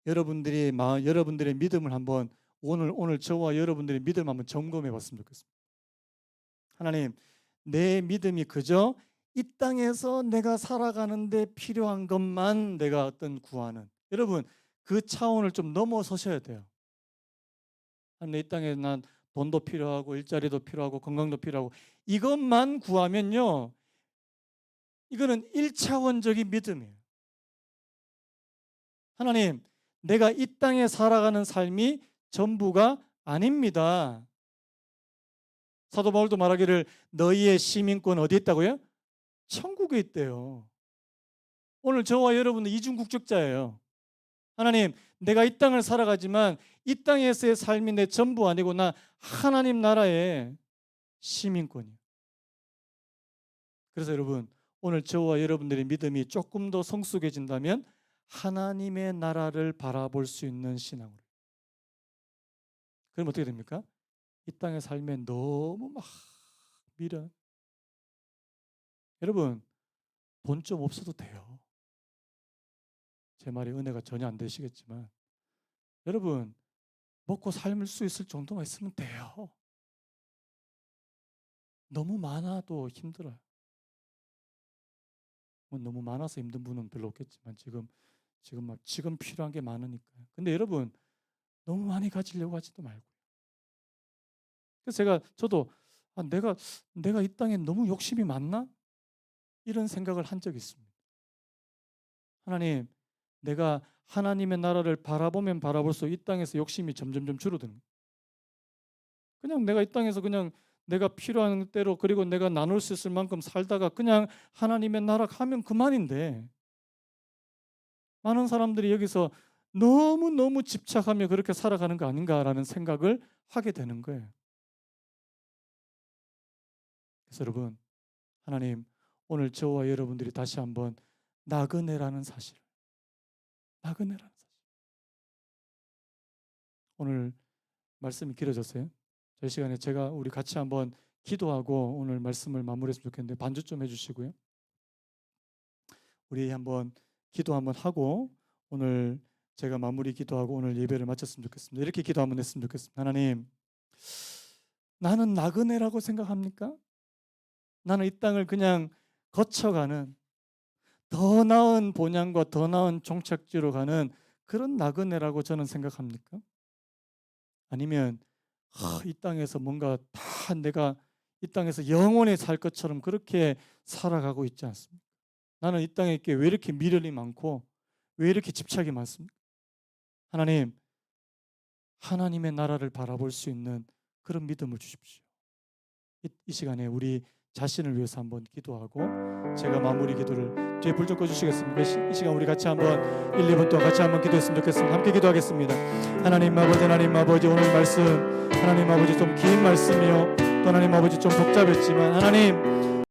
여러분들의 믿음을 한번 오늘 저와 여러분들의 믿음 한번 점검해 봤으면 좋겠습니다. 하나님, 내 믿음이 그저 이 땅에서 내가 살아가는데 필요한 것만 내가 구하는 여러분 그 차원을 좀 넘어서셔야 돼요. 내 이 땅에 난 돈도 필요하고 일자리도 필요하고 건강도 필요하고 이것만 구하면요. 이거는 1차원적인 믿음이에요. 하나님, 내가 이 땅에 살아가는 삶이 전부가 아닙니다. 사도 바울도 말하기를 너희의 시민권 어디에 있다고요? 천국에 있대요. 오늘 저와 여러분은 이중 국적자예요. 하나님, 내가 이 땅을 살아가지만 이 땅에서의 삶이 내 전부 아니고 나 하나님 나라의 시민권이에요. 그래서 여러분, 오늘 저와 여러분들의 믿음이 조금 더 성숙해진다면 하나님의 나라를 바라볼 수 있는 신앙으로. 그럼 어떻게 됩니까? 이 땅의 삶에 너무 막 미련. 여러분, 돈 좀 없어도 돼요. 제 말이 은혜가 전혀 안 되시겠지만 여러분, 먹고 살 수 있을 정도만 있으면 돼요. 너무 많아도 힘들어요. 뭐 너무 많아서 힘든 분은 별로 없겠지만 지금 필요한 게 많으니까요. 근데 여러분 너무 많이 가지려고 하지도 말고. 그래서 저도 내가 이 땅에 너무 욕심이 많나? 이런 생각을 한 적이 있습니다. 하나님, 내가 하나님의 나라를 바라보면 바라볼수록 이 땅에서 욕심이 점점점 줄어드는. 그냥 내가 이 땅에서 그냥 내가 필요한 대로 그리고 내가 나눌 수 있을 만큼 살다가 그냥 하나님의 나라 가면 그만인데 많은 사람들이 여기서 너무너무 집착하며 그렇게 살아가는 거 아닌가라는 생각을 하게 되는 거예요. 그래서 여러분, 하나님 오늘 저와 여러분들이 다시 한번 나그네라는 사실, 나그네라는 사실. 오늘 말씀이 길어졌어요. 저 시간에 우리 같이 한번 기도하고 오늘 말씀을 마무리했으면 좋겠는데 반주 좀 해주시고요. 우리 한번 기도 한번 하고 오늘 제가 마무리 기도하고 오늘 예배를 마쳤으면 좋겠습니다. 이렇게 기도 한번 했으면 좋겠습니다. 하나님, 나는 나그네라고 생각합니까? 나는 이 땅을 그냥 거쳐가는 더 나은 본향과 더 나은 종착지로 가는 그런 나그네라고 저는 생각합니까? 아니면 이 땅에서 뭔가 다 내가 이 땅에서 영원히 살 것처럼 그렇게 살아가고 있지 않습니까? 나는 이 땅에 왜 이렇게 미련이 많고 왜 이렇게 집착이 많습니까? 하나님, 하나님의 나라를 바라볼 수 있는 그런 믿음을 주십시오. 이 시간에 우리 자신을 위해서 한번 기도하고 제가 마무리 기도를 뒤에 불 좀 꺼주시겠습니까? 이 시간 우리 같이 한번 1, 2분 동안 같이 한번 기도했으면 좋겠습니다. 함께 기도하겠습니다. 하나님 아버지 오늘 말씀 하나님 아버지 좀 긴 말씀이요 또 하나님 아버지 좀 복잡했지만 하나님